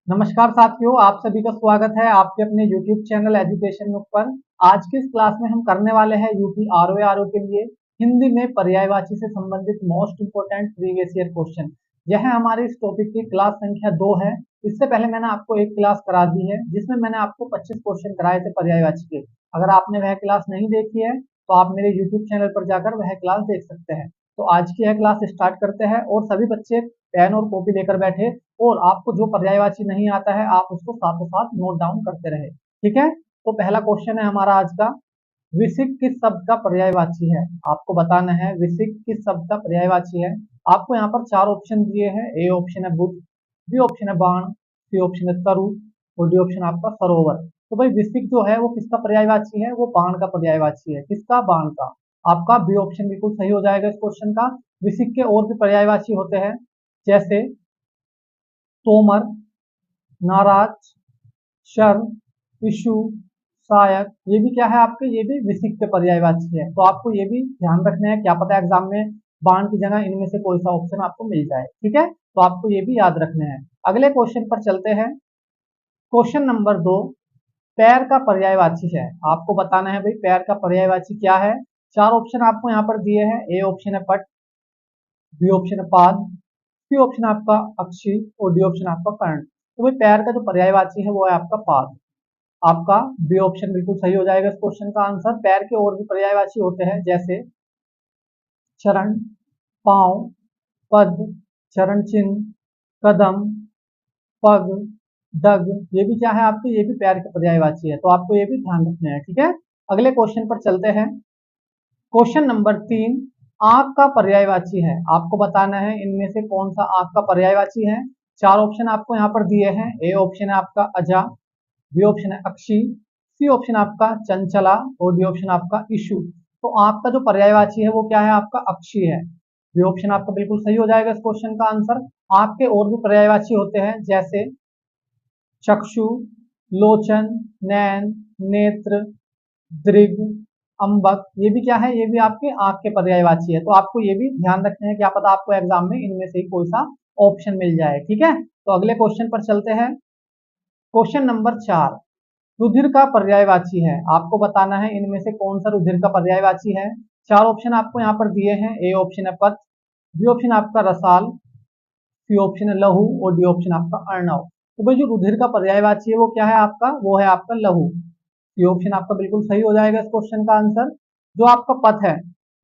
नमस्कार साथियों, आप सभी का स्वागत है आपके अपने YouTube चैनल एजुकेशन नुक पर। आज की इस क्लास में हम करने वाले हैं यूपी आरओ के लिए हिंदी में पर्यायवाची से संबंधित most important previous year question. यह हमारे इस टॉपिक की क्लास संख्या 2 है। इससे पहले मैंने आपको एक क्लास करा दी है जिसमें मैंने आपको 25 क्वेश्चन कराए थे पर्यायवाची के। अगर आपने वह क्लास नहीं देखी है तो आप मेरे यूट्यूब चैनल पर जाकर वह क्लास देख सकते हैं। तो आज की यह क्लास स्टार्ट करते हैं और सभी बच्चे पेन और कॉपी लेकर बैठे और आपको जो पर्यायवाची नहीं आता है आप उसको साथों साथ नोट डाउन करते रहे। ठीक है, तो पहला क्वेश्चन है हमारा आज का, विसिक किस शब्द का पर्यायवाची है? आपको बताना है विसिक किस शब्द का पर्यायवाची है। आपको यहाँ पर चार ऑप्शन दिए हैं। ए ऑप्शन है बुद्ध, बी ऑप्शन है बाण, सी ऑप्शन है तरु और डी ऑप्शन आपका सरोवर। तो भाई विसिक जो है वो किसका पर्यायवाची है? वो बाण का पर्यायवाची है। किसका? बाण का। आपका बी ऑप्शन बिल्कुल सही हो जाएगा इस क्वेश्चन का। विसिक के और भी पर्यायवाची होते हैं, जैसे तोमर, नाराज, शर, इशु, शायद। ये भी क्या है आपके? ये भी विसिक के पर्यायवाची है। तो आपको ये भी ध्यान रखना है, क्या पता एग्जाम में बाण की जगह इनमें से कोई सा ऑप्शन आपको मिल जाए। ठीक है, तो आपको ये भी याद रखना है। अगले क्वेश्चन पर चलते हैं। क्वेश्चन नंबर 2, पैर का पर्यायवाची है। आपको बताना है भाई पैर का पर्यायवाची क्या है। चार ऑप्शन आपको यहाँ पर दिए हैं। ए ऑप्शन है पट, बी ऑप्शन है पाद, सी ऑप्शन आपका अक्षी और डी ऑप्शन आपका कर्ण। तो भाई पैर का जो पर्यायवाची है वो है आपका पाद। आपका बी ऑप्शन बिल्कुल सही हो जाएगा इस क्वेश्चन का आंसर। पैर के और भी पर्यायवाची होते हैं, जैसे चरण, पांव, पद, चरण चिन्ह, कदम, पग, डग। ये भी क्या है आपके? ये भी पैर के पर्यायवाची है। तो आपको ये भी ध्यान रखना है। ठीक है, अगले क्वेश्चन पर चलते हैं। क्वेश्चन नंबर 3, आंख का पर्यायवाची है। आपको बताना है इनमें से कौन सा आंख का पर्यायवाची है। चार ऑप्शन आपको यहाँ पर दिए हैं। ए ऑप्शन है आपका अजा, बी ऑप्शन है अक्षी, सी ऑप्शन आपका चंचला और डी ऑप्शन आपका इशु। तो आंख का जो पर्यायवाची है वो क्या है आपका? अक्षी है। बी ऑप्शन आपका बिल्कुल सही हो जाएगा इस क्वेश्चन का आंसर। आंख के और भी पर्यायवाची होते हैं, जैसे चक्षु, लोचन, नैन, नेत्र, दृग, अंबक। ये भी क्या है? ये भी आपके आंख के पर्यायवाची है। तो आपको ये भी ध्यान रखना है, क्या पता आपको एग्जाम में इनमें से ही कोई सा ऑप्शन मिल जाए। ठीक है, तो अगले क्वेश्चन पर चलते हैं। क्वेश्चन नंबर 4, रुधिर का पर्यायवाची है। आपको बताना है इनमें से कौन सा रुधिर का पर्यायवाची है। चार ऑप्शन आपको यहाँ पर दिए हैं। ए ऑप्शन है पथ, बी ऑप्शन आपका रसाल, सी ऑप्शन है लहू और डी ऑप्शन आपका अर्णव। तो भाई जो रुधिर का पर्यायवाची है वो क्या है आपका? वो है आपका लहू। सी ऑप्शन आपका बिल्कुल सही हो जाएगा इस क्वेश्चन का आंसर। जो आपका पथ है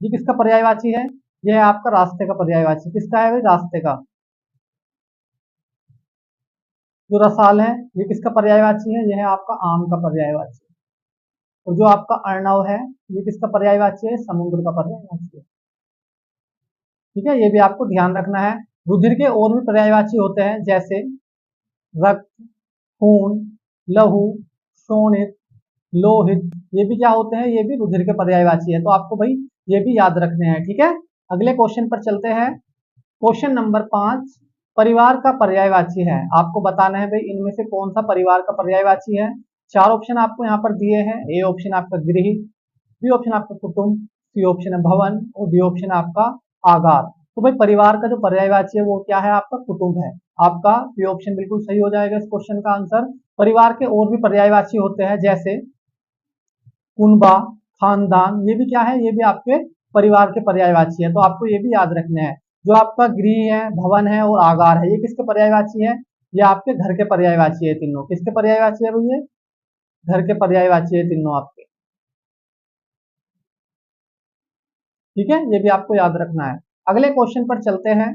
ये किसका पर्यायवाची है? यह है आपका रास्ते का पर्यायवाची। किसका है भाई? रास्ते का। जो रसाल है ये किसका पर्यायवाची है? यह है आपका आम का पर्यायवाची। और जो आपका अर्णव है ये किसका पर्यायवाची है? समुद्र का पर्यायवाची है। ठीक है, ये भी आपको ध्यान रखना है। रुधिर के और भी पर्यायवाची होते हैं, जैसे रक्त, खून, लहू, शोणित, लोहित। ये भी क्या होते हैं? ये भी रुधिर के पर्यायवाची है। तो आपको भाई ये भी याद रखने हैं। ठीक है, अगले क्वेश्चन पर चलते हैं। क्वेश्चन नंबर 5, परिवार का पर्यायवाची है। आपको बताना है भाई इनमें से कौन सा परिवार का पर्यायवाची है। चार ऑप्शन आपको यहाँ पर दिए हैं। ए ऑप्शन आपका गृह, बी ऑप्शन आपका कुटुंब, सी ऑप्शन है भवन और डी ऑप्शन आपका आगार। तो भाई परिवार का जो पर्यायवाची है वो क्या है आपका? कुटुंब है। आपका बी ऑप्शन बिल्कुल सही हो जाएगा इस क्वेश्चन का आंसर। परिवार के और भी पर्यायवाची होते हैं, जैसे कुनबा, खानदान। ये भी क्या है? ये भी आपके परिवार के पर्यायवाची है। तो आपको ये भी याद रखना है। जो आपका गृह है, भवन है और आगार है, ये किसके पर्यायवाची है? ये आपके घर के पर्यायवाची है तीनों। किसके पर्यायवाची है भैया? घर के पर्यायवाची है तीनों आपके। ठीक है, ये भी आपको याद रखना है। अगले क्वेश्चन पर चलते हैं।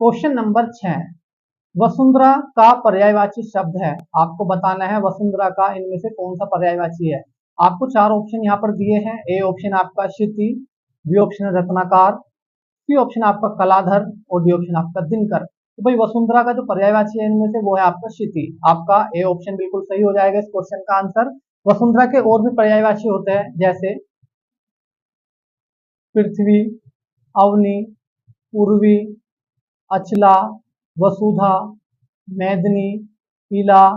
क्वेश्चन नंबर 6, वसुंधरा का पर्यायवाची शब्द है। आपको बताना है वसुंधरा का इनमें से कौन सा पर्यायवाची है। आपको चार ऑप्शन यहाँ पर दिए हैं। ए ऑप्शन आपका Kshitiz, B option Ratnakar, C option आपका कलाधर और डी ऑप्शन आपका दिनकर। तो भाई वसुंधरा का जो पर्यायवाची है इनमें से वो है आपका क्षिति। आपका ए ऑप्शन बिल्कुल सही हो जाएगा इस क्वेश्चन का आंसर। वसुंधरा के और भी पर्यायवाची होते हैं, जैसे पृथ्वी, अवनी, पूर्वी, अचला, वसुधा, मैदनी, इला,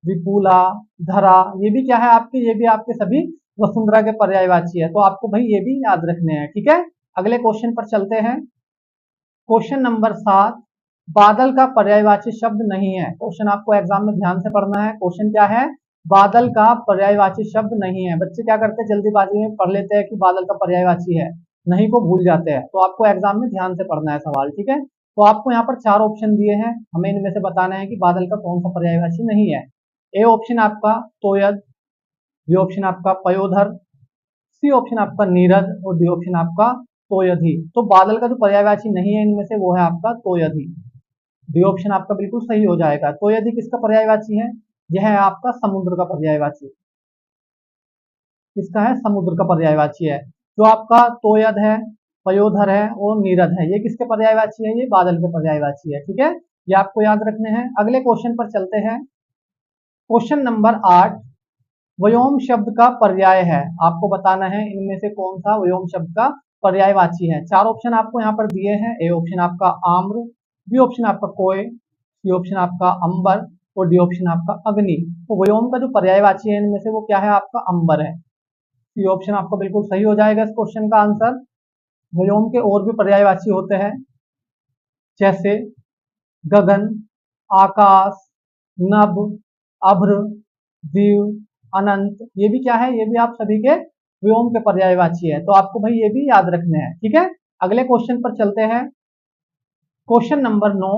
विपुला, धरा। ये भी क्या है आपके? ये भी आपके सभी वसुंधरा के पर्यायवाची है। तो आपको भाई ये भी याद रखने हैं। ठीक है, अगले क्वेश्चन पर चलते हैं। क्वेश्चन नंबर 7, बादल का पर्यायवाची शब्द नहीं है। क्वेश्चन आपको एग्जाम में ध्यान से पढ़ना है। क्वेश्चन क्या है? बादल का पर्यायवाची शब्द नहीं है। बच्चे क्या करते हैं, जल्दीबाजी में पढ़ लेते हैं कि बादल का पर्यायवाची है, नहीं को भूल जाते हैं। तो आपको एग्जाम में ध्यान से पढ़ना है सवाल, ठीक है। तो आपको यहाँ पर 4 ऑप्शन दिए हैं, हमें इनमें से बताना है कि बादल का कौन सा पर्यायवाची नहीं है। ए ऑप्शन आपका तोयद, बी ऑप्शन आपका पयोधर, सी ऑप्शन आपका नीरद और डी ऑप्शन आपका तोयधी। तो बादल का जो पर्यायवाची नहीं है इनमें से वो है आपका तोयधी। डी ऑप्शन आपका बिल्कुल सही हो जाएगा। तो यदि किसका पर्यायवाची है? यह है आपका समुद्र का पर्यायवाची। किसका है? समुद्र का पर्यायवाची है। जो आपका तोयद है, पयोधर है और नीरद है, ये किसके पर्यायवाची है? ये बादल के पर्यायवाची है, ठीक है। ये आपको याद रखने हैं। अगले क्वेश्चन पर चलते हैं। क्वेश्चन नंबर 8, व्योम शब्द का पर्याय है। आपको बताना है इनमें से कौन सा व्योम शब्द का पर्यायवाची है। 4 ऑप्शन आपको यहाँ पर दिए हैं। ए ऑप्शन आपका आम्र, बी ऑप्शन आपका कोय, सी ऑप्शन आपका अंबर और डी ऑप्शन आपका अग्नि। तो व्योम का जो पर्यायवाची है इनमें से वो क्या है? आपका अंबर है। सी ऑप्शन आपका बिल्कुल सही हो जाएगा इस क्वेश्चन का आंसर। व्योम के और भी पर्यायवाची होते हैं, जैसे गगन, आकाश, नभ, अभ्र, जीव, अनंत। ये भी क्या है? ये भी आप सभी के व्योम के पर्यायवाची है। तो आपको भाई ये भी याद रखने हैं, ठीक है। अगले क्वेश्चन पर चलते हैं। क्वेश्चन नंबर 9,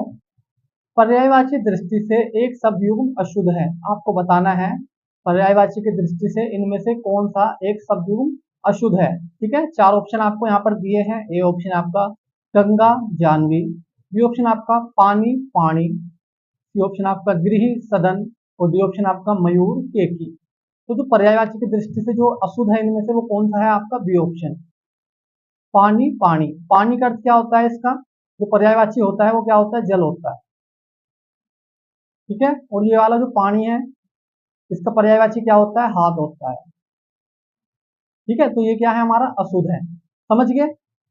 पर्यायवाची दृष्टि से एक शब्द युग्म अशुद्ध है। आपको बताना है पर्यायवाची की दृष्टि से इनमें से कौन सा एक शब्द युग्म अशुद्ध है, ठीक है। 4 ऑप्शन आपको यहाँ पर दिए हैं। ए ऑप्शन आपका गंगा जानवी, बी ऑप्शन आपका पानी पानी, सी ऑप्शन आपका गृह सदन और डी ऑप्शन आपका मयूर केकी। तो जो पर्यायवाची की दृष्टि से जो अशुद्ध है इनमें से वो कौन सा है? आपका बी ऑप्शन, पानी पानी। पानी का अर्थ क्या होता है? इसका जो पर्यायवाची होता है वो क्या होता है? जल होता है, ठीक है। और ये वाला जो पानी है इसका पर्यायवाची क्या होता है? हाथ होता है, ठीक है। तो ये क्या है? हमारा अशुद्ध है, समझ गए।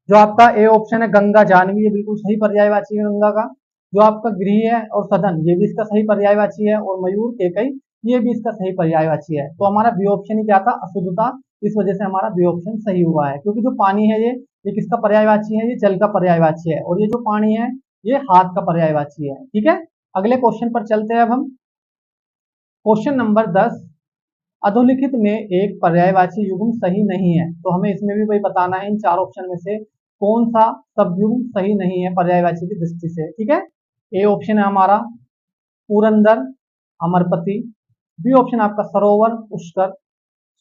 जो आपका ए ऑप्शन है गंगा जानवी, ये बिल्कुल सही पर्यायवाची है गंगा का। जो आपका गृह है और सदन, ये भी इसका सही पर्यायवाची है। और मयूर केकई, ये भी इसका सही पर्यायवाची है। तो हमारा बी ऑप्शन ही क्या था? अशुद्धता। इस वजह से हमारा बी ऑप्शन सही हुआ है, क्योंकि जो पानी है ये किसका पर्यायवाची है? ये जल का पर्यायवाची है। और ये जो पानी है ये हाथ का पर्यायवाची है, ठीक है। अगले क्वेश्चन पर चलते हैं अब हम। क्वेश्चन नंबर 10, अधोलिखित में एक पर्यायवाची युग्म सही नहीं है। तो हमें इसमें भी वही बताना है इन 4 ऑप्शन में से कौन सा शब्द युग्म सही नहीं है पर्यायवाची की दृष्टि से, ठीक है। ए ऑप्शन है हमारा पुरंदर, अमरपति, बी ऑप्शन आपका सरोवर पुष्कर,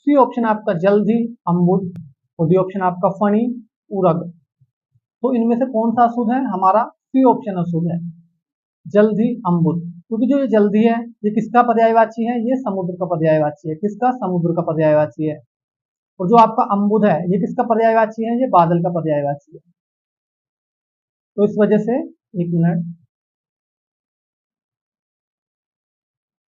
सी ऑप्शन आपका जलधि अम्बुज और डी ऑप्शन आपका फणी उरग। तो इनमें से कौन सा अशुद्ध है? हमारा सी ऑप्शन अशुद्ध है, जल्दी अम्बुद। क्योंकि जो ये जल्दी है ये किसका पर्यायवाची है? ये समुद्र का पर्यायवाची है। किसका? समुद्र का पर्यायवाची है। और जो आपका अम्बुद है ये किसका पर्यायवाची है? ये बादल का पर्यायवाची है। तो इस वजह से, एक मिनट,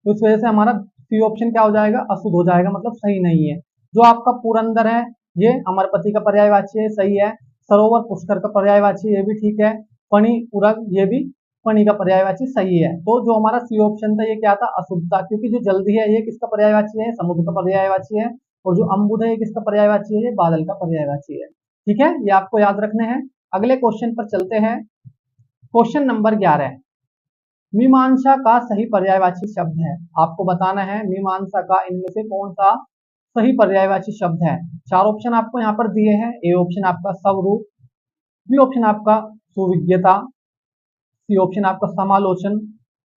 तो इस वजह से हमारा सी ऑप्शन क्या हो जाएगा? अशुद्ध हो जाएगा, मतलब सही नहीं है। जो आपका पुरंदर है ये अमरपति का पर्यायवाची है, सही है। सरोवर पुष्कर का पर्यायवाची, ये भी ठीक है। फणी उरग, ये भी फणी का पर्यायवाची सही है। तो जो हमारा सी ऑप्शन था ये क्या था? अशुद्धता। क्योंकि जो जल्दी है ये किसका पर्यायवाची है? समुद्र का पर्यायवाची है। और जो अम्बुद है ये किसका पर्यायवाची है? ये बादल का पर्यायवाची है, ठीक है। ये आपको याद रखने हैं। अगले क्वेश्चन पर चलते हैं। क्वेश्चन नंबर 11, मीमांसा का सही पर्यायवाची शब्द है। आपको बताना है मीमांसा का इनमें से कौन सा सही पर्यायवाची शब्द है। 4 ऑप्शन आपको यहाँ पर दिए हैं। ए ऑप्शन आपका स्वरूप, बी ऑप्शन आपका सुविज्ञता, सी ऑप्शन आपका समालोचन,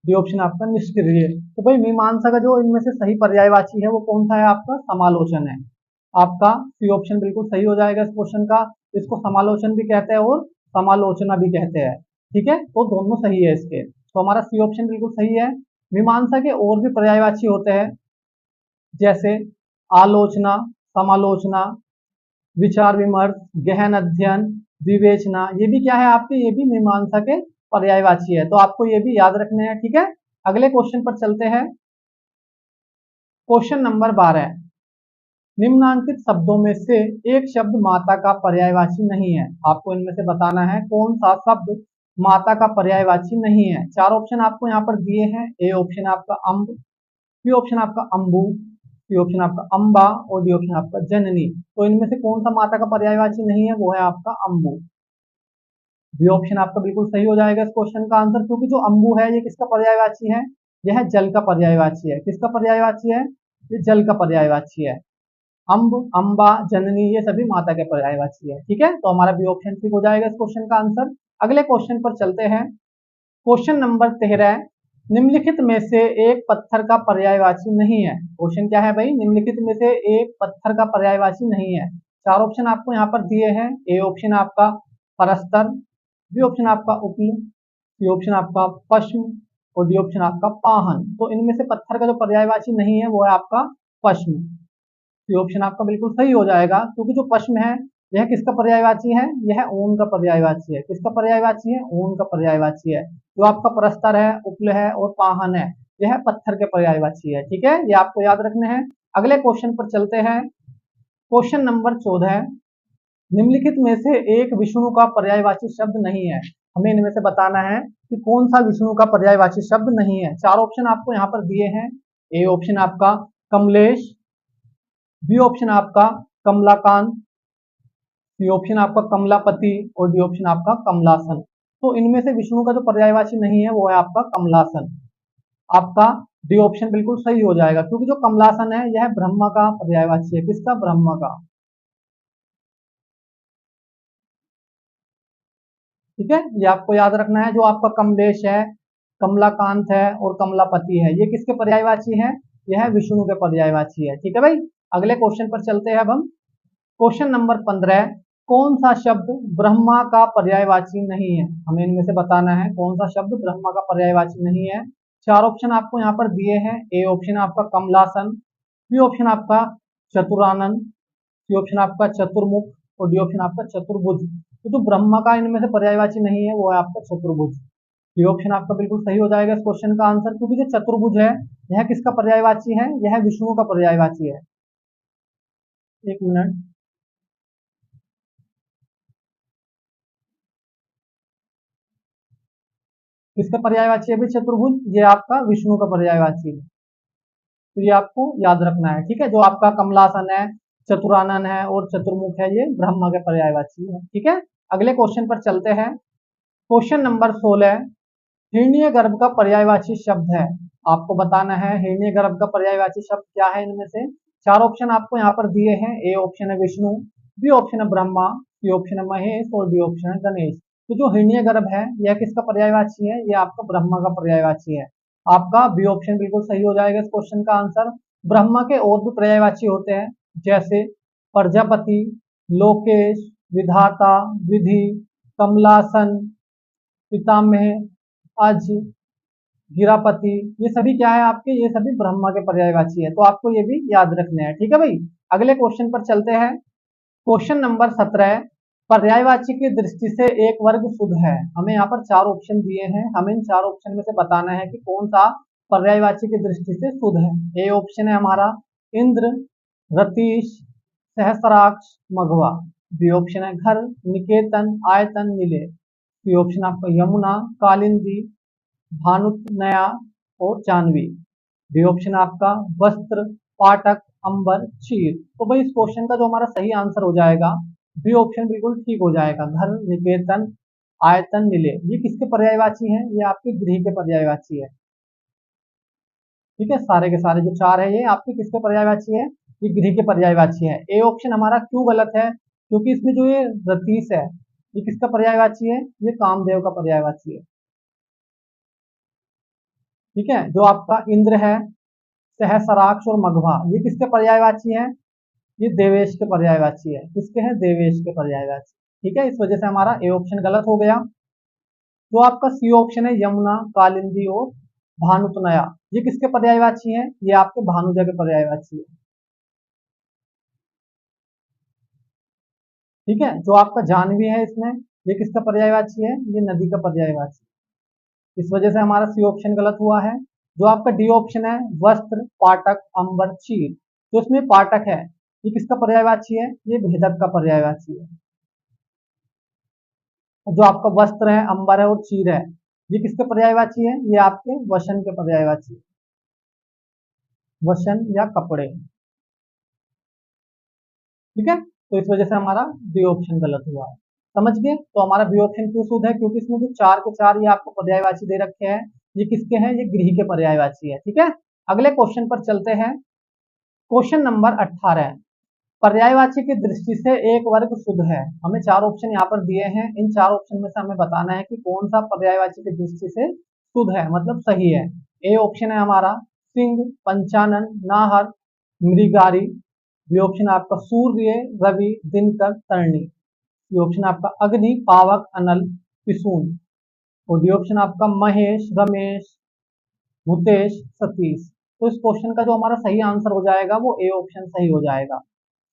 डी ऑप्शन आपका निष्क्रिय। तो भाई मीमांसा का जो इनमें से सही पर्यायवाची है वो कौन सा है? आपका समालोचन है। आपका सी ऑप्शन बिल्कुल सही हो जाएगा इस क्वेश्चन का। इसको समालोचन भी कहते हैं और समालोचना भी कहते हैं, ठीक है। तो दोनों सही है इसके। तो हमारा सी ऑप्शन बिल्कुल सही है। मीमांसा के और भी पर्यायवाची होते हैं, जैसे आलोचना, समालोचना, विचार विमर्श, गहन अध्ययन, विवेचना। ये भी क्या है आपके? ये भी मीमांसा के पर्यायवाची है। तो आपको ये भी याद रखने हैं, ठीक है। अगले क्वेश्चन पर चलते हैं। क्वेश्चन नंबर 12, निम्नांकित शब्दों में से एक शब्द माता का पर्यायवाची नहीं है। आपको इनमें से बताना है कौन सा शब्द माता का पर्यायवाची नहीं है। 4 ऑप्शन आपको यहाँ पर दिए हैं। ए ऑप्शन आपका अम्ब, बी ऑप्शन आपका अम्बु, सी ऑप्शन आपका अम्बा और डी ऑप्शन आपका जननी। तो इनमें से कौन सा माता का पर्यायवाची नहीं है? वो है आपका अम्बु। बी ऑप्शन आपका बिल्कुल सही हो जाएगा इस क्वेश्चन का आंसर, क्योंकि जो अम्बु है ये किसका पर्यायवाची है? यह जल का पर्यायवाची है। किसका पर्यायवाची है? ये जल का पर्यायवाची है। अम्ब, अम्बा, जननी ये सभी माता के पर्यायवाची है। ठीक है, तो हमारा बी ऑप्शन ठीक हो जाएगा इस क्वेश्चन का आंसर। अगले क्वेश्चन पर चलते हैं। क्वेश्चन नंबर 13, निम्नलिखित में से एक पत्थर का पर्यायवाची नहीं है। क्वेश्चन क्या है भाई? निम्नलिखित में से एक पत्थर का पर्यायवाची नहीं है। चार ऑप्शन आपको यहाँ पर दिए हैं। ए ऑप्शन आपका परस्तर, बी ऑप्शन आपका उपल, सी ऑप्शन आपका पश्म और डी ऑप्शन आपका पाहन। तो इनमें से पत्थर का जो पर्यायवाची नहीं है वो है आपका पश्म। सी ऑप्शन आपका बिल्कुल सही हो जाएगा, क्योंकि जो पश्म है यह किसका पर्यायवाची है? यह ऊन का पर्यायवाची है। किसका पर्यायवाची है? ऊन का पर्यायवाची है। जो आपका परस्तर है, उपल है और पाहन है, यह पत्थर के पर्यायवाची है। ठीक है, ये आपको याद रखने हैं। अगले क्वेश्चन पर चलते हैं। क्वेश्चन नंबर 14, निम्नलिखित में से एक विष्णु का पर्यायवाची शब्द नहीं है। हमें इनमें से बताना है कि कौन सा विष्णु का पर्यायवाची शब्द नहीं है। चार ऑप्शन आपको यहाँ पर दिए हैं। ए ऑप्शन आपका कमलेश, बी ऑप्शन आपका कमलाकांत, सी ऑप्शन आपका कमलापति और डी ऑप्शन आपका कमलासन। तो इनमें से विष्णु का जो पर्यायवाची नहीं है वो है आपका कमलासन। आपका डी ऑप्शन बिल्कुल सही हो जाएगा, क्योंकि जो कमलासन है यह ब्रह्मा का पर्यायवाची है। किसका? ब्रह्मा का। ठीक है, ये आपको याद रखना है। जो आपका कमलेश है, कमलाकांत है और कमलापति है, ये किसके पर्यायवाची है? यह विष्णु के पर्यायवाची है। ठीक है भाई, अगले क्वेश्चन पर चलते हैं अब हम। क्वेश्चन नंबर 15, कौन सा शब्द ब्रह्मा का पर्यायवाची नहीं है? हमें इनमें से बताना है कौन सा शब्द ब्रह्मा का पर्यायवाची नहीं है। चार ऑप्शन आपको यहाँ पर दिए हैं। ए ऑप्शन आपका कमलासन, बी ऑप्शन आपका चतुरानन, सी ऑप्शन आपका चतुर्मुख और डी ऑप्शन आपका चतुर्भुज। तो जो ब्रह्मा का इनमें से पर्यायवाची नहीं है वो है आपका चतुर्भुज। डी ऑप्शन आपका बिल्कुल सही हो जाएगा इस क्वेश्चन का आंसर, क्योंकि जो चतुर्भुज है यह किसका पर्यायवाची है? यह विष्णु का पर्यायवाची है। एक मिनट, किसका पर्यायवाची है भाई चतुर्भुज? ये आपका विष्णु का पर्यायवाची है। तो ये आपको याद रखना है। ठीक है, जो आपका कमलासन है, चतुरानन है और चतुर्मुख है, ये ब्रह्मा के पर्यायवाची है। ठीक है, अगले क्वेश्चन पर चलते हैं। क्वेश्चन नंबर 16, हिरण्य गर्भ का पर्यायवाची शब्द है। आपको बताना है हिरण्य गर्भ का पर्यायवाची शब्द क्या है इनमें से। चार ऑप्शन आपको यहाँ पर दिए हैं। ए ऑप्शन है विष्णु, बी ऑप्शन है ब्रह्मा, सी ऑप्शन है महेश और डी ऑप्शन है गणेश। तो जो हिरण्य गर्भ है यह किसका पर्यायवाची है? यह आपका ब्रह्मा का पर्यायवाची है। आपका बी ऑप्शन बिल्कुल सही हो जाएगा इस क्वेश्चन का आंसर। ब्रह्मा के और भी पर्यायवाची होते हैं, जैसे प्रजापति, लोकेश, विधाता, विधि, कमलासन, पितामह, अज, गिरापति, ये सभी क्या है आपके? ये सभी ब्रह्मा के पर्यायवाची है। तो आपको ये भी याद रखने हैं। ठीक है भाई, अगले क्वेश्चन पर चलते हैं। क्वेश्चन नंबर 17, पर्यायवाची की दृष्टि से एक वर्ग शुद्ध है। हमें यहाँ पर चार ऑप्शन दिए हैं। हमें इन चार ऑप्शन में से बताना है कि कौन सा पर्यायवाची की दृष्टि से शुद्ध है। ए ऑप्शन है हमारा इंद्र, रतीश, सहस्राक्ष, मघवा। बी ऑप्शन है घर, निकेतन, आयतन, नीले। सी ऑप्शन आपका यमुना, कालिंदी, भानुतनया और जानवी। डी ऑप्शन आपका वस्त्र, पाटक, अंबर, चीर। तो भाई इस क्वेश्चन का जो हमारा सही आंसर हो जाएगा, बी ऑप्शन बिल्कुल ठीक हो जाएगा। घर, निकेतन, आयतन, निलय, ये किसके पर्यायवाची हैं? ये आपके गृह के पर्यायवाची है। ठीक है, सारे के सारे जो चार है ये आपके किसके पर्यायवाची है? ये गृह के पर्यायवाची है। ए ऑप्शन हमारा क्यों गलत है? क्योंकि इसमें जो ये रतीश है ये किसका पर्यायवाची है? ये कामदेव का पर्यायवाची है। ठीक है, जो आपका इंद्र है, सहस्राक्ष और मघवा, ये किसके पर्यायवाची है? ये देवेश के पर्यायवाची है। किसके हैं? देवेश के पर्यायवाची। ठीक है, इस वजह से हमारा ए ऑप्शन गलत हो गया। जो आपका सी ऑप्शन है यमुना, कालिंदी और भानुतनया, ये किसके पर्यायवाची है? ये आपके भानुजा के पर्यायवाची है। ठीक है, जो आपका जानवी है इसमें, ये किसका पर्यायवाची है? ये नदी का पर्यायवाची। इस वजह से हमारा सी ऑप्शन गलत हुआ है। जो आपका डी ऑप्शन है वस्त्र, पाटक, अंबर, चीर, तो इसमें पाटक है, ये किसका पर्यायवाची है? ये भेदक का पर्यायवाची है। जो आपका वस्त्र है, अंबर है और चीर है, ये किसके पर्यायवाची है? ये आपके वशन के पर्यायवाची है। वशन या कपड़े। ठीक है, तो इस वजह से हमारा डी ऑप्शन गलत हुआ है। समझ गए? तो हमारा बी ऑप्शन क्यों शुद्ध है, क्योंकि इसमें जो चार के चार ये आपको पर्यायवाची दे रखे हैं, ये किसके हैं, ये गृह के पर्यायवाची है। ठीक है, अगले क्वेश्चन पर चलते हैं। क्वेश्चन नंबर 18, पर्यायवाची की दृष्टि से एक वर्ग शुद्ध है। हमें चार ऑप्शन यहाँ पर दिए हैं, इन चार ऑप्शन में से हमें बताना है कि कौन सा पर्यायवाची की दृष्टि से शुद्ध है, मतलब सही है। ए ऑप्शन है हमारा सिंह, पंचानन, नाहर, मृगारी। बी ऑप्शन आपका सूर्य, रवि, दिनकर, तरणी। सी ऑप्शन आपका अग्नि, पावक, अनल, पिसून। और डी ऑप्शन आपका महेश, रमेश, भूतेश, सतीश। तो इस क्वेश्चन का जो हमारा सही आंसर हो जाएगा वो ए ऑप्शन सही हो जाएगा।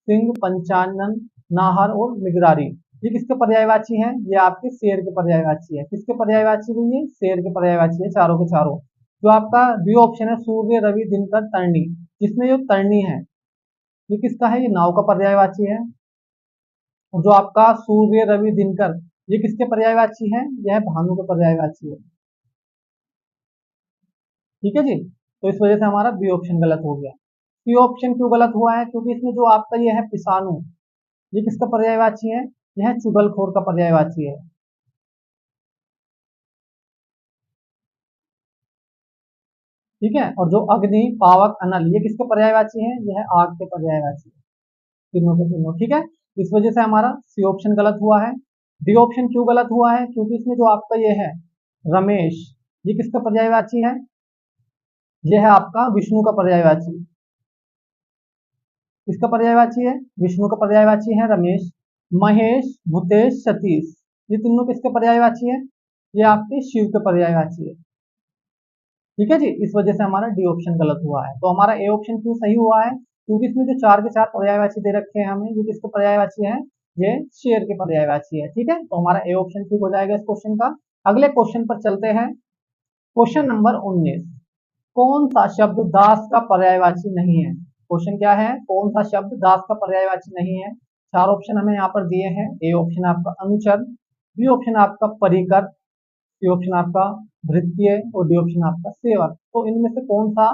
सिंह, पंचानन, नाहर और मिगरारी, ये किसके पर्यायवाची हैं? ये आपके शेर के पर्यायवाची है। किसके पर्यायवाची हुई है? शेर के पर्यायवाची है, चारों के चारों। जो आपका बी ऑप्शन है सूर्य, रवि, दिनकर, तरणी, जिसमें जो तरणी है ये किसका है? ये नाव का पर्यायवाची है। और जो आपका सूर्य, रवि, दिनकर, ये किसके पर्यायवाची है? यह भानु के पर्यायवाची है। ठीक है जी, तो इस वजह से हमारा बी ऑप्शन गलत हो गया। सी ऑप्शन क्यों गलत हुआ है? क्योंकि इसमें जो आपका ये है पिसानु, ये किसका पर्यायवाची है? यह चुगलखोर का पर्यायवाची है। ठीक है, और जो अग्नि, पावक, अनल, ये किसके पर्यायवाची है? यह आग के पर्यायवाची है, तीनों के तीनों। ठीक है, इस वजह से हमारा सी ऑप्शन गलत हुआ है। डी ऑप्शन क्यों गलत हुआ है? क्योंकि इसमें जो आपका ये है रमेश, ये किसका पर्यायवाची है? ये है आपका विष्णु का पर्यायवाची। किसका पर्यायवाची है? विष्णु का पर्यायवाची है रमेश। महेश, भूतेश, सतीश, ये तीनों किसके पर्यायवाची है? ये आपके शिव के पर्यायवाची है। ठीक है जी, इस वजह से हमारा डी ऑप्शन गलत हुआ है। तो हमारा ए ऑप्शन क्यों सही हुआ है? क्योंकि इसमें जो चार के चार पर्यायवाची दे रखे हैं हमें, ये किसके पर्यायवाची है? ये शेर के पर्यायवाची है। ठीक है, तो हमारा ए ऑप्शन ठीक हो जाएगा इस क्वेश्चन का। अगले क्वेश्चन पर चलते हैं। क्वेश्चन नंबर 19, कौन सा शब्द दास का पर्यायवाची नहीं है? क्वेश्चन क्या है? कौन सा शब्द दास का पर्यायवाची नहीं है? चार ऑप्शन हमें यहाँ पर दिए हैं। ए ऑप्शन आपका अनुचर, बी ऑप्शन आपका परिकर, सी ऑप्शन आपका भृत्य और डी ऑप्शन आपका सेवक। तो इनमें से कौन सा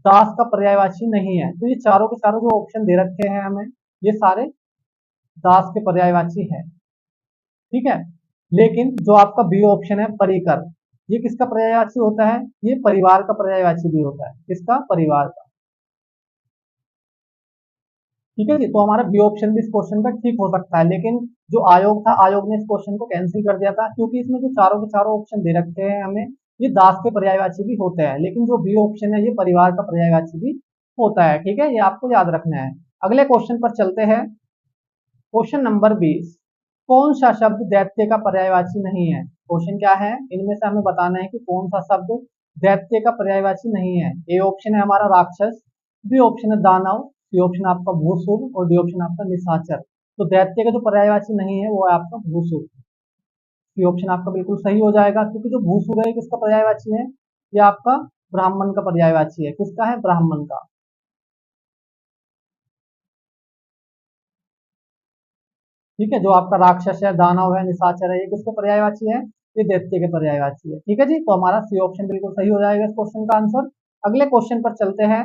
दास का पर्यायवाची नहीं है? तो ये चारों के चारों जो ऑप्शन दे रखे हैं हमें, ये सारे दास के पर्यायवाची है। ठीक है, लेकिन जो आपका बी ऑप्शन है परिकर, ये किसका पर्यायवाची होता है? ये परिवार का पर्यायवाची भी होता है। किसका? परिवार का। ठीक है जी, तो हमारा बी ऑप्शन भी इस क्वेश्चन का ठीक हो सकता है, लेकिन जो आयोग था, आयोग ने इस क्वेश्चन को कैंसिल कर दिया था, क्योंकि इसमें जो चारों के चारों ऑप्शन दे रखे हैं हमें, ये दास के पर्यायवाची भी होते हैं, लेकिन जो बी ऑप्शन है ये परिवार का पर्यायवाची भी होता है। ठीक है, ये आपको याद रखना है। अगले क्वेश्चन पर चलते हैं। क्वेश्चन नंबर 20, कौन सा शब्द दैत्य का पर्यायवाची नहीं है? क्वेश्चन क्या है? इनमें से हमें बताना है कि कौन सा शब्द दैत्य का पर्यायवाची नहीं है। ए ऑप्शन है हमारा राक्षस, बी ऑप्शन है दानव, सी ऑप्शन आपका भूसुर और डी ऑप्शन आपका निशाचर। तो दैत्य का जो पर्यायवाची नहीं है वो है आपका भूसुर। सी ऑप्शन आपका बिल्कुल सही हो जाएगा, क्योंकि जो भूसुर है किसका पर्यायवाची है? ये आपका ब्राह्मण का पर्यायवाची है। किसका है? ब्राह्मण का। ठीक है, जो आपका राक्षस है, दानव है, निशाचर है, ये किसके पर्यायवाची है? ये दैत्य के पर्यायवाची है। ठीक है जी, तो हमारा सी ऑप्शन बिल्कुल सही हो जाएगा इस क्वेश्चन का आंसर। अगले क्वेश्चन पर चलते हैं।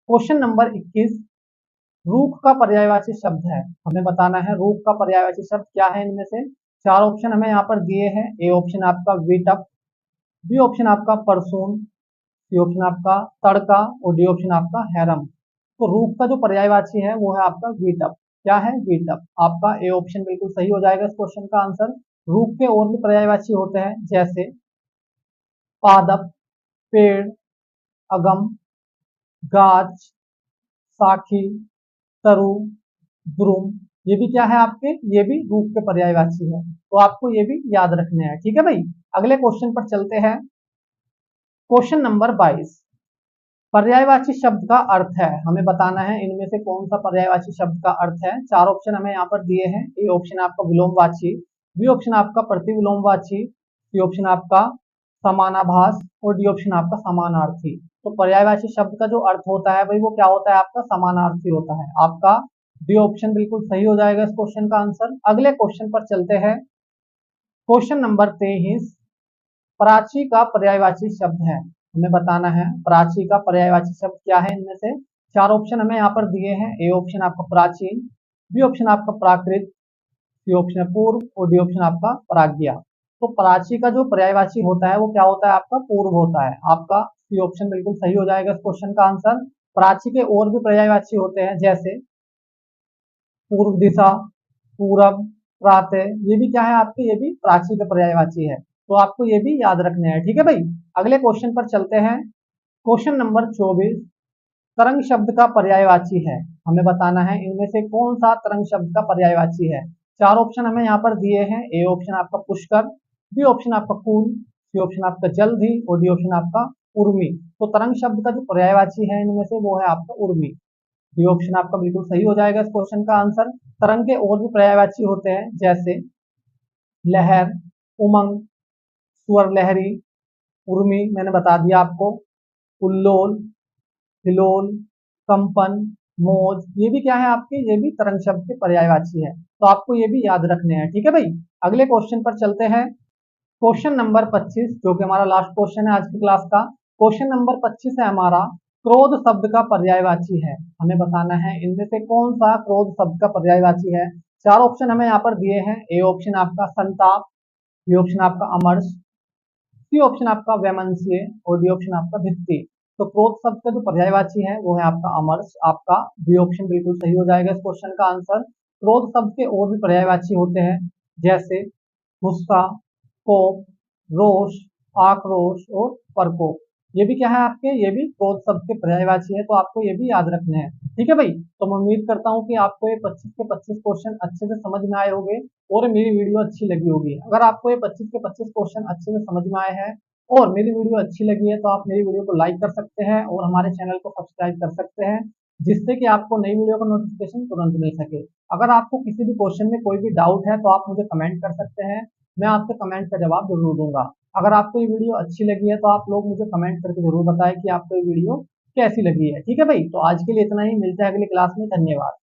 क्वेश्चन नंबर 21, रूख का पर्यायवाची शब्द है। हमें बताना है रूख का पर्यायवाची शब्द क्या है। इनमें से चार ऑप्शन हमें यहाँ पर दिए हैं। ए ऑप्शन आपका विटप, बी ऑप्शन आपका परसून, सी ऑप्शन आपका तड़का और डी ऑप्शन आपका हैरम। तो रूप का जो पर्यायवाची है वो है आपका वीटअप। क्या है? वीटअप। आपका ए ऑप्शन बिल्कुल सही हो जाएगा इस क्वेश्चन का आंसर। रूप के और भी पर्यायवाची होते हैं, जैसे पादप, पेड़, अगम, गाछ, साखी, तरु, द्रुम, ये भी क्या है आपके? ये भी रूप के पर्यायवाची है। तो आपको ये भी याद रखने हैं। ठीक है भाई, अगले क्वेश्चन पर चलते हैं। क्वेश्चन नंबर 22, पर्यायवाची शब्द का अर्थ है। हमें बताना है इनमें से कौन सा पर्यायवाची शब्द का अर्थ है। चार ऑप्शन हमें यहाँ पर दिए हैं। ए ऑप्शन आपका विलोमवाची, बी ऑप्शन आपका प्रतिविलोमवाची, सी ऑप्शन आपका समानाभास और डी ऑप्शन आपका समानार्थी। तो पर्यायवाची शब्द का जो अर्थ होता है भाई वो क्या होता है? आपका समानार्थी होता है। आपका डी ऑप्शन बिल्कुल सही हो जाएगा इस क्वेश्चन का आंसर। अगले क्वेश्चन पर चलते हैं। क्वेश्चन नंबर 23, प्राची का पर्यायवाची शब्द है। हमें बताना है प्राची का पर्यायवाची शब्द क्या है। इनमें से चार ऑप्शन हमें यहाँ पर दिए हैं। ए ऑप्शन आपका प्राचीन, बी ऑप्शन आपका प्राकृत, सी ऑप्शन है पूर्व और डी ऑप्शन आपका प्राज्ञा। तो प्राची का जो पर्यायवाची होता है वो क्या होता है आपका पूर्व होता है। आपका सी ऑप्शन बिल्कुल सही हो जाएगा इस क्वेश्चन का आंसर। प्राची के और भी पर्यायवाची होते हैं जैसे पूर्व दिशा, पूरब, प्रातः, ये भी क्या है आपके, ये भी प्राची का पर्यायवाची है। तो आपको ये भी याद रखने हैं, ठीक है भाई। अगले क्वेश्चन पर चलते हैं। क्वेश्चन नंबर 24, तरंग शब्द का पर्यायवाची है। हमें बताना है इनमें से कौन सा तरंग शब्द का पर्यायवाची है। चार ऑप्शन हमें यहाँ पर दिए हैं। ए ऑप्शन आपका पुष्कर, बी ऑप्शन आपका कूल, सी ऑप्शन आपका जल्द ही और डी ऑप्शन आपका उर्मी। तो तरंग शब्द का जो पर्यायवाची है इनमें से वो है आपका उर्मी। डी ऑप्शन आपका बिल्कुल सही हो जाएगा इस क्वेश्चन का आंसर। तरंग के और भी पर्यायवाची होते हैं जैसे लहर, उमंग, स्वर लहरी, उर्मी मैंने बता दिया आपको, उल्लोल, हिलोल, कंपन, मौज, ये भी क्या है आपके, ये भी तरंग शब्द के पर्यायवाची है। तो आपको ये भी याद रखने हैं, ठीक है भाई। अगले क्वेश्चन पर चलते हैं। क्वेश्चन नंबर 25 जो कि हमारा लास्ट क्वेश्चन है आज की क्लास का। क्वेश्चन नंबर 25 है हमारा, क्रोध शब्द का पर्यायवाची है। हमें बताना है इनमें से कौन सा क्रोध शब्द का पर्यायवाची है। चार ऑप्शन हमें यहाँ पर दिए हैं। ए ऑप्शन आपका संताप, बी ऑप्शन आपका अमर्ष, सी ऑप्शन आपका वैमनस्य और डी ऑप्शन आपका भित्ति। तो क्रोध शब्द का जो पर्यायवाची है वो है आपका अमर्ष। आपका डी ऑप्शन बिल्कुल सही हो जाएगा इस क्वेश्चन का आंसर। क्रोध शब्द के और भी पर्यायवाची होते हैं जैसे गुस्सा, कोप, रोष, आक्रोश और प्रकोप। ये भी क्या है आपके, ये भी क्रोध शब्द के पर्यायवाची है। तो आपको ये भी याद रखने हैं, ठीक है भाई। तो मैं उम्मीद करता हूँ कि आपको ये 25 के 25 क्वेश्चन अच्छे से समझ में आए होंगे और मेरी वीडियो अच्छी लगी होगी। अगर आपको ये 25 के 25 क्वेश्चन अच्छे से समझ में आए हैं और मेरी वीडियो अच्छी लगी है तो आप मेरी वीडियो को लाइक कर सकते हैं और हमारे चैनल को सब्सक्राइब कर सकते हैं, जिससे कि आपको नई वीडियो का नोटिफिकेशन तुरंत मिल सके। अगर आपको किसी भी क्वेश्चन में कोई भी डाउट है तो आप मुझे कमेंट कर सकते हैं, मैं आपके कमेंट का जवाब जरूर दूंगा। अगर आपको ये वीडियो अच्छी लगी है तो आप लोग मुझे कमेंट करके जरूर बताएं कि आपको ये वीडियो कैसी लगी है, ठीक है भाई। तो आज के लिए इतना ही, मिलते हैं अगली क्लास में, धन्यवाद।